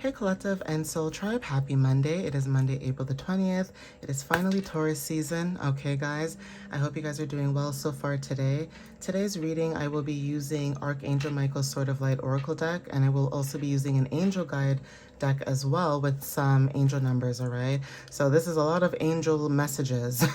Hey Collective and Soul Tribe, happy Monday. It is Monday, April the 20th. It is finally Taurus season. Okay guys, I hope you guys are doing well so far today. Today's reading, I will be using Archangel Michael's Sword of Light Oracle deck, and I will also be using an angel guide deck as well with some angel numbers, all right? So this is a lot of angel messages,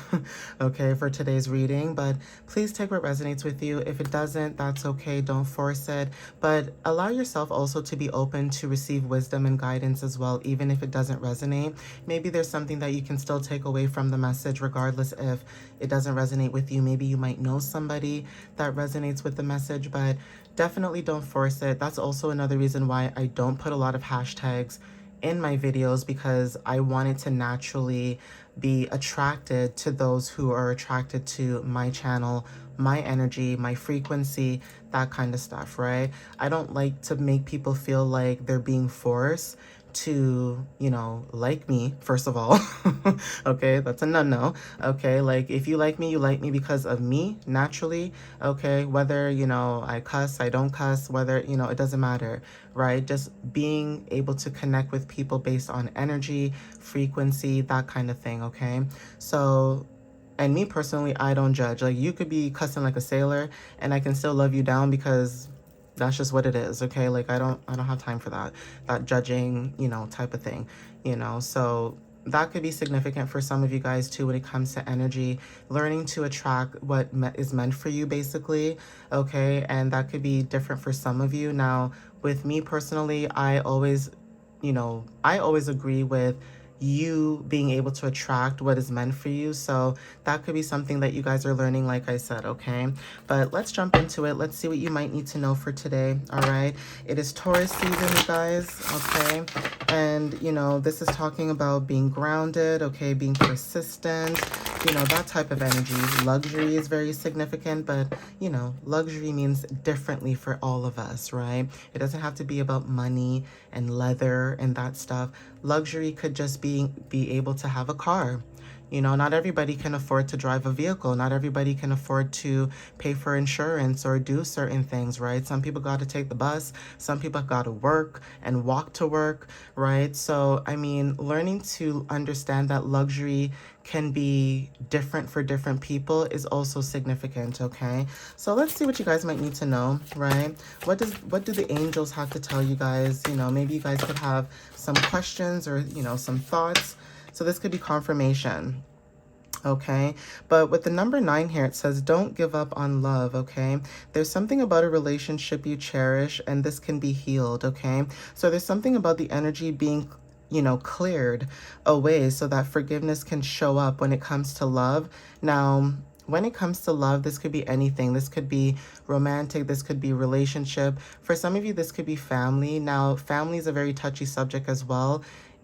okay, for today's reading, but please take what resonates with you. If it doesn't, that's okay, don't force it, but allow yourself also to be open to receive wisdom and guidance as well, even if it doesn't resonate. Maybe there's something that you can still take away from the message, regardless if it doesn't resonate with you. Maybe you might know somebody that resonates with the message, but definitely don't force it. That's also another reason why I don't put a lot of hashtags in my videos, because I wanted to naturally be attracted to those who are attracted to my channel, my energy, my frequency, that kind of stuff, right? I don't like to make people feel like they're being forced to, like me, first of all. Okay, that's a no-no. Okay, like if you like me because of me, naturally. Okay, whether, I cuss, I don't cuss, whether, it doesn't matter, right? Just being able to connect with people based on energy, frequency, that kind of thing, okay? So, and me personally, I don't judge. Like, you could be cussing like a sailor and I can still love you down, because that's just what it is, okay? Like, I don't have time for that judging, type of thing, so that could be significant for some of you guys too when it comes to energy, learning to attract what is meant for you, basically, okay? And that could be different for some of you. Now, with me personally, I always agree with you being able to attract what is meant for you. So that could be something that you guys are learning, like I said, okay? But let's jump into it. Let's see what you might need to know for today, all right? It is Taurus season, you guys, okay? And, this is talking about being grounded, okay? Being persistent, that type of energy. Luxury is very significant, but, luxury means differently for all of us, right? It doesn't have to be about money and leather and that stuff. Luxury could just be able to have a car. Not everybody can afford to drive a vehicle. Not everybody can afford to pay for insurance or do certain things, right? Some people got to take the bus. Some people got to work and walk to work, right? So, learning to understand that luxury can be different for different people is also significant, okay? So let's see what you guys might need to know, right? What do the angels have to tell you guys? Maybe you guys could have some questions or, some thoughts. So this could be confirmation, okay? But with the number 9 here, it says, don't give up on love, okay? There's something about a relationship you cherish, and this can be healed, okay? So there's something about the energy being, cleared away so that forgiveness can show up when it comes to love. Now, when it comes to love, this could be anything. This could be romantic. This could be relationship. For some of you, this could be family. Now, family is a very touchy subject as well.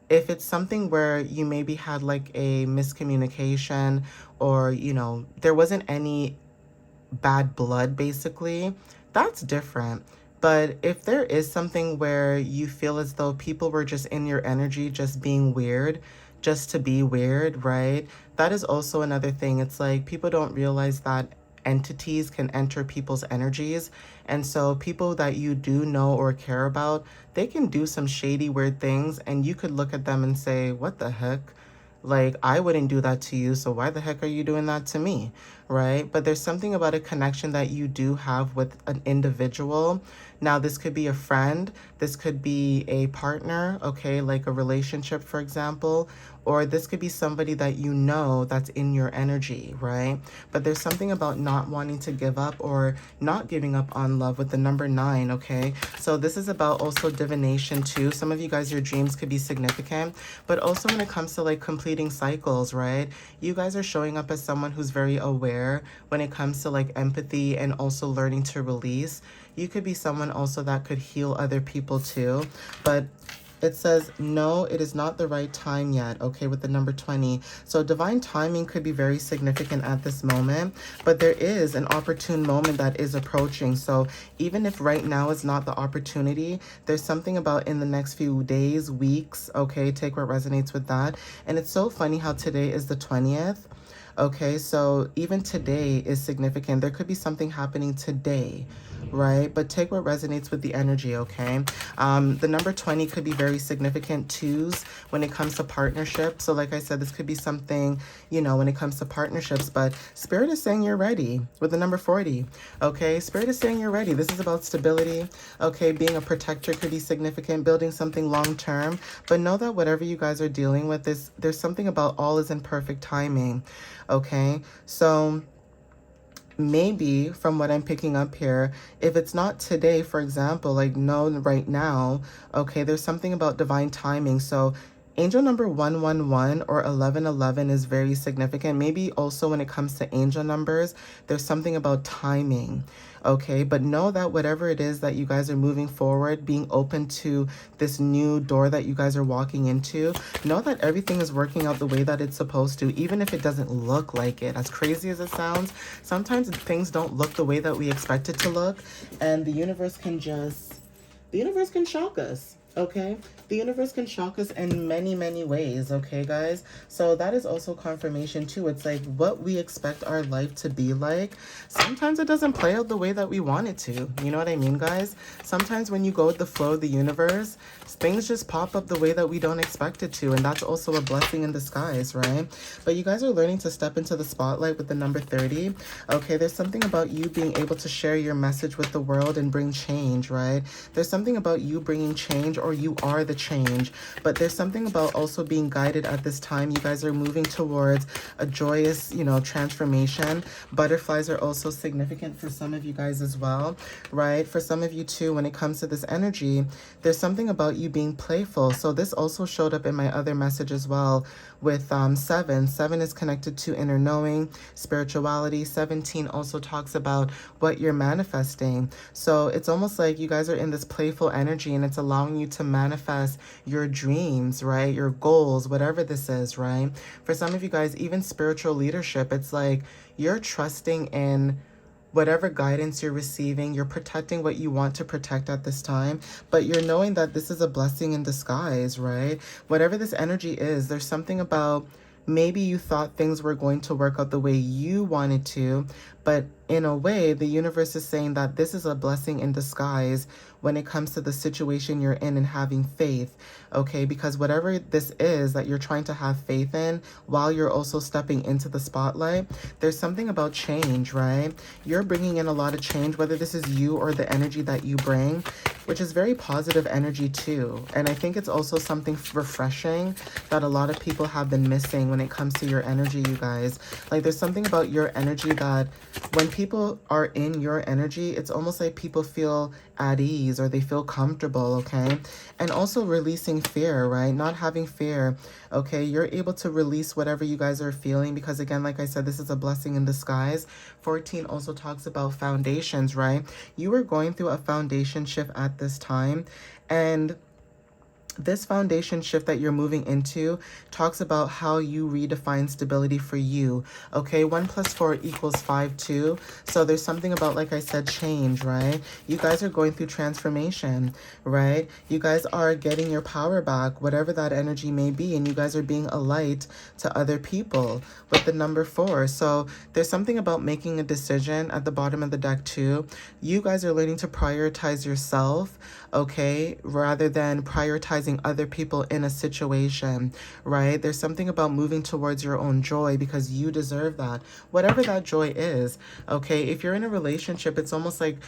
If it's something where you maybe had like a miscommunication, or, there wasn't any bad blood, basically, that's different. But if there is something where you feel as though people were just in your energy, just being weird, just to be weird, right? That is also another thing. It's like people don't realize that entities can enter people's energies. And so people that you do know or care about, they can do some shady, weird things, and you could look at them and say, what the heck? Like, I wouldn't do that to you, so why the heck are you doing that to me, right? But there's something about a connection that you do have with an individual. Now, this could be a friend, this could be a partner, okay, like a relationship, for example, or this could be somebody that you know that's in your energy, right? But there's something about not wanting to give up or not giving up on love with the number 9, okay? So this is about also divination too. Some of you guys, your dreams could be significant, but also when it comes to like completing cycles, right? You guys are showing up as someone who's very aware when it comes to like empathy and also learning to release. You could be someone also that could heal other people too, but it says, no, it is not the right time yet, okay, with the number 20. So divine timing could be very significant at this moment, but there is an opportune moment that is approaching. So even if right now is not the opportunity, there's something about in the next few days, weeks, okay, take what resonates with that. And it's so funny how today is the 20th. Okay, so even today is significant. There could be something happening today, right? But take what resonates with the energy, okay? The number 20 could be very significant twos when it comes to partnership. So like I said, this could be something, you know, when it comes to partnerships, but Spirit is saying you're ready with the number 40, okay? Spirit is saying you're ready. This is about stability, okay? Being a protector could be significant, building something long-term, but know that whatever you guys are dealing with, there's something about all is in perfect timing, okay? So maybe from what I'm picking up here, if it's not today, for example, like no, right now, okay, there's something about divine timing. So angel number 111 or 1111 is very significant. Maybe also when it comes to angel numbers, there's something about timing. Okay, but know that whatever it is that you guys are moving forward, being open to this new door that you guys are walking into, know that everything is working out the way that it's supposed to, even if it doesn't look like it. As crazy as it sounds, sometimes things don't look the way that we expect it to look, and the universe can shock us, okay? The universe can shock us in many, many ways, okay, guys? So that is also confirmation, too. It's like what we expect our life to be like. Sometimes it doesn't play out the way that we want it to. You know what I mean, guys? Sometimes when you go with the flow of the universe, things just pop up the way that we don't expect it to. And that's also a blessing in disguise, right? But you guys are learning to step into the spotlight with the number 30. Okay, there's something about you being able to share your message with the world and bring change, right? There's something about you bringing change, or you are the change, but there's something about also being guided at this time. You guys are moving towards a joyous, you know, transformation. Butterflies are also significant for some of you guys as well, right? For some of you too, when it comes to this energy, there's something about you being playful. So this also showed up in my other message as well with 7. 7 is connected to inner knowing, spirituality. 17 also talks about what you're manifesting. So it's almost like you guys are in this playful energy, and it's allowing you to manifest your dreams, right? Your goals, whatever this is, right? For some of you guys, even spiritual leadership, it's like you're trusting in whatever guidance you're receiving. You're protecting what you want to protect at this time, but you're knowing that this is a blessing in disguise, right? Whatever this energy is, there's something about maybe you thought things were going to work out the way you wanted to, but in a way, the universe is saying that this is a blessing in disguise when it comes to the situation you're in and having faith, okay? Because whatever this is that you're trying to have faith in while you're also stepping into the spotlight, there's something about change, right? You're bringing in a lot of change, whether this is you or the energy that you bring, which is very positive energy too. And I think it's also something refreshing that a lot of people have been missing when it comes to your energy, you guys. Like there's something about your energy that when people are in your energy, it's almost like people feel at ease or they feel comfortable, okay? And also releasing fear, right? Not having fear, okay? You're able to release whatever you guys are feeling because, again, like I said, this is a blessing in disguise. 14 also talks about foundations, right? You are going through a foundation shift at this time, and this foundation shift that you're moving into talks about how you redefine stability for you. Okay, 1 + 4 = 5 too. So there's something about, like I said, change, right? You guys are going through transformation, right? You guys are getting your power back, whatever that energy may be, and you guys are being a light to other people with the number 4. So there's something about making a decision at the bottom of the deck too. You guys are learning to prioritize yourself, okay, rather than prioritizing other people in a situation, right? There's something about moving towards your own joy because you deserve that, whatever that joy is, okay? If you're in a relationship, it's almost like,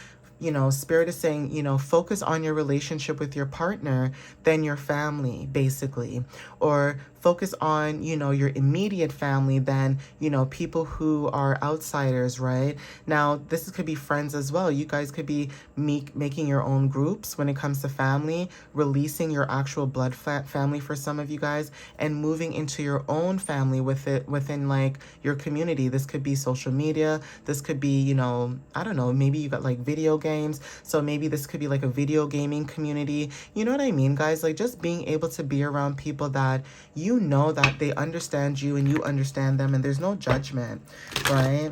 you know, Spirit is saying, you know, focus on your relationship with your partner than your family, basically. Or focus on, you know, your immediate family than, you know, people who are outsiders, right? Now, this could be friends as well. You guys could be making your own groups when it comes to family, releasing your actual blood family for some of you guys, and moving into your own family within like your community. This could be social media. This could be, you know, I don't know, maybe you got like video games. So maybe this could be like a video gaming community. You know what I mean, guys? Like just being able to be around people that you know that they understand you and you understand them, and there's no judgment, right?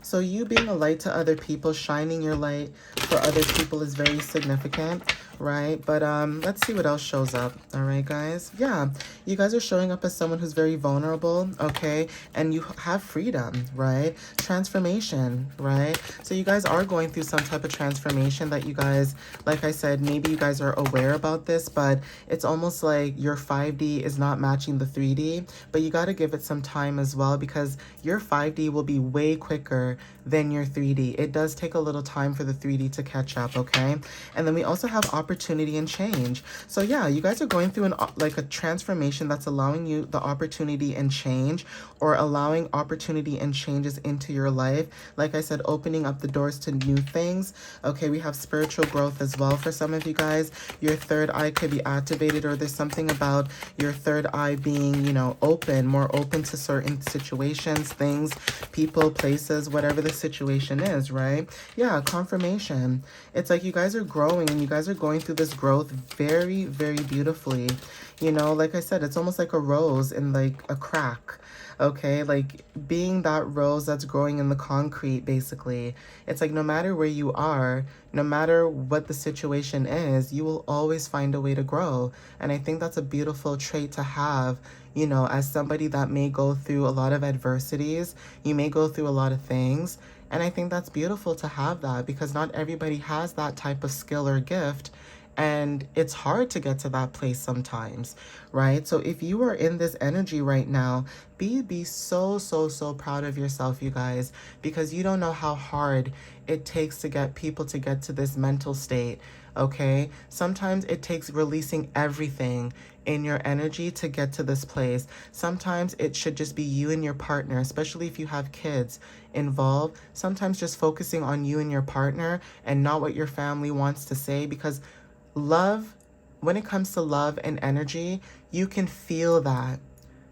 So you being a light to other people, shining your light for other people is very significant, right? But let's see what else shows up. All right, guys. Yeah, you guys are showing up as someone who's very vulnerable, okay? And you have freedom, right? Transformation, right? So you guys are going through some type of transformation that you guys, like I said, maybe you guys are aware about this, but it's almost like your 5D is not matching the 3D, but you got to give it some time as well, because your 5D will be way quicker than your 3D. It does take a little time for the 3D to catch up, okay? And then we also have opportunity and change. So yeah, you guys are going through like a transformation that's allowing you the opportunity and change, or allowing opportunity and changes into your life. Like I said, opening up the doors to new things. Okay, we have spiritual growth as well for some of you guys. Your third eye could be activated, or there's something about your third eye being, you know, open, more open to certain situations, things, people, places, whatever the situation is, right? Yeah, confirmation. It's like you guys are growing, and you guys are going through this growth very, very beautifully. You know, like I said, it's almost like a rose in like a crack. Okay, like being that rose that's growing in the concrete, basically. It's like no matter where you are, no matter what the situation is, you will always find a way to grow. And I think that's a beautiful trait to have, you know, as somebody that may go through a lot of adversities. You may go through a lot of things. And I think that's beautiful to have that, because not everybody has that type of skill or gift. And it's hard to get to that place sometimes, right? So if you are in this energy right now, be so, so, so proud of yourself, you guys, because you don't know how hard it takes to get people to get to this mental state, okay? Sometimes it takes releasing everything in your energy to get to this place. Sometimes it should just be you and your partner, especially if you have kids involved. Sometimes just focusing on you and your partner and not what your family wants to say, because love, when it comes to love and energy, you can feel that.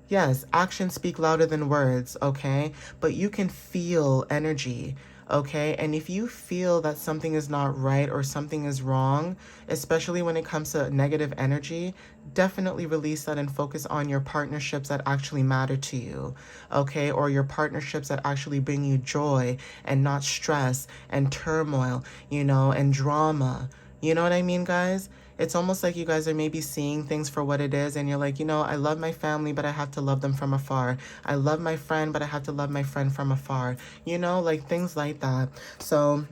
Yes, actions speak louder than words, okay? But you can feel energy, okay? And if you feel that something is not right or something is wrong, especially when it comes to negative energy, definitely release that and focus on your partnerships that actually matter to you, okay? Or your partnerships that actually bring you joy and not stress and turmoil, you know, and drama. You know what I mean, guys? It's almost like you guys are maybe seeing things for what it is, and you're like, you know, I love my family, but I have to love them from afar. I love my friend, but I have to love my friend from afar. You know, like things like that. So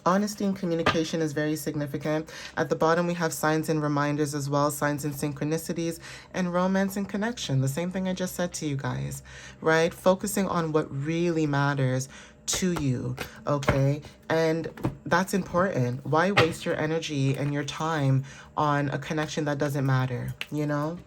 honesty and communication is very significant. At the bottom, we have signs and reminders as well, signs and synchronicities, and romance and connection. The same thing I just said to you guys, right? Focusing on what really matters to you, okay? And that's important. Why waste your energy and your time on a connection that doesn't matter, you know?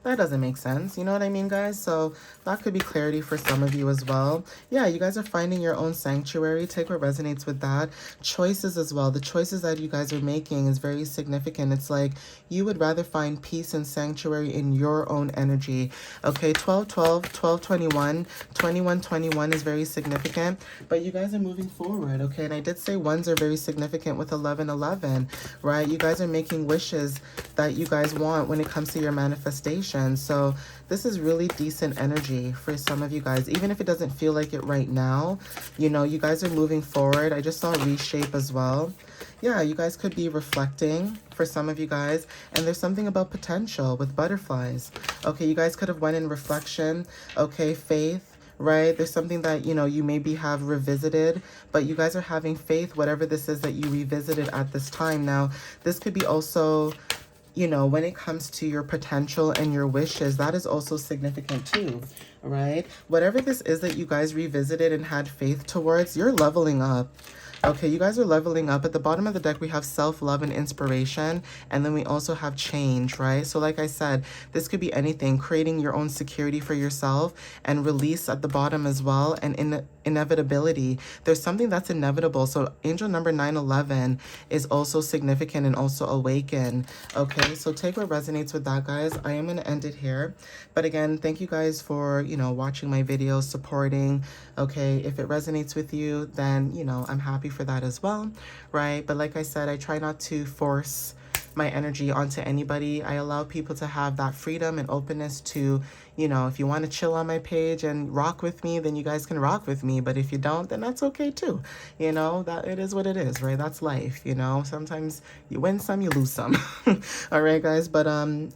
That doesn't make sense. You know what I mean, guys? So that could be clarity for some of you as well. Yeah, you guys are finding your own sanctuary. Take what resonates with that. Choices as well. The choices that you guys are making is very significant. It's like you would rather find peace and sanctuary in your own energy. Okay, 12-12, 12-21, 21-21 is very significant. But you guys are moving forward, okay? And I did say ones are very significant with 11-11, right? You guys are making wishes that you guys want when it comes to your manifestation. So this is really decent energy for some of you guys, even if it doesn't feel like it right now. You know, you guys are moving forward. I just saw reshape as well. Yeah, you guys could be reflecting for some of you guys, and there's something about potential with butterflies. Okay, you guys could have went in reflection. Okay, faith, right? There's something that, you know, you maybe have revisited, but you guys are having faith, whatever this is that you revisited at this time. Now, this could be also, you know, when it comes to your potential and your wishes, that is also significant too, right? Whatever this is that you guys revisited and had faith towards, you're leveling up. Okay, you guys are leveling up. At the bottom of the deck, we have self-love and inspiration, and then we also have change, right? So like I said, this could be anything, creating your own security for yourself, and release at the bottom as well, and inevitability. There's something that's inevitable. So angel number 911 is also significant and also awaken. Okay, so take what resonates with that, guys. I am going to end it here. But again, thank you guys for, you know, watching my videos, supporting. Okay, if it resonates with you, then, you know, I'm happy for that as well, right? But like I said, I try not to force my energy onto anybody. I allow people to have that freedom and openness to, you know, if you want to chill on my page and rock with me, then you guys can rock with me. But if you don't, then that's okay too. You know, that it is what it is, right? That's life, you know. Sometimes you win some, you lose some. All right, guys. But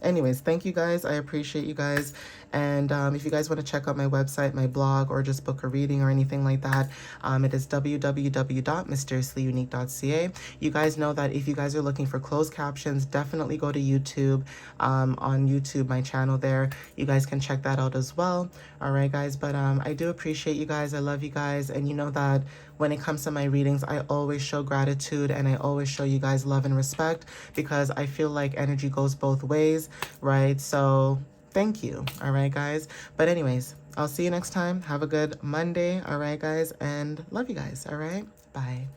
anyways, thank you guys. I appreciate you guys. And if you guys want to check out my website, my blog, or just book a reading or anything like that, it is www.mysteriouslyunique.ca. You guys know that if you guys are looking for closed captions, definitely go to YouTube. On YouTube, my channel there. You guys can check that out as well. All right, guys. But I do appreciate you guys. I love you guys. And you know that when it comes to my readings, I always show gratitude and I always show you guys love and respect because I feel like energy goes both ways, right? So thank you. All right, guys. But anyways, I'll see you next time. Have a good Monday. All right, guys. And love you guys. All right. Bye.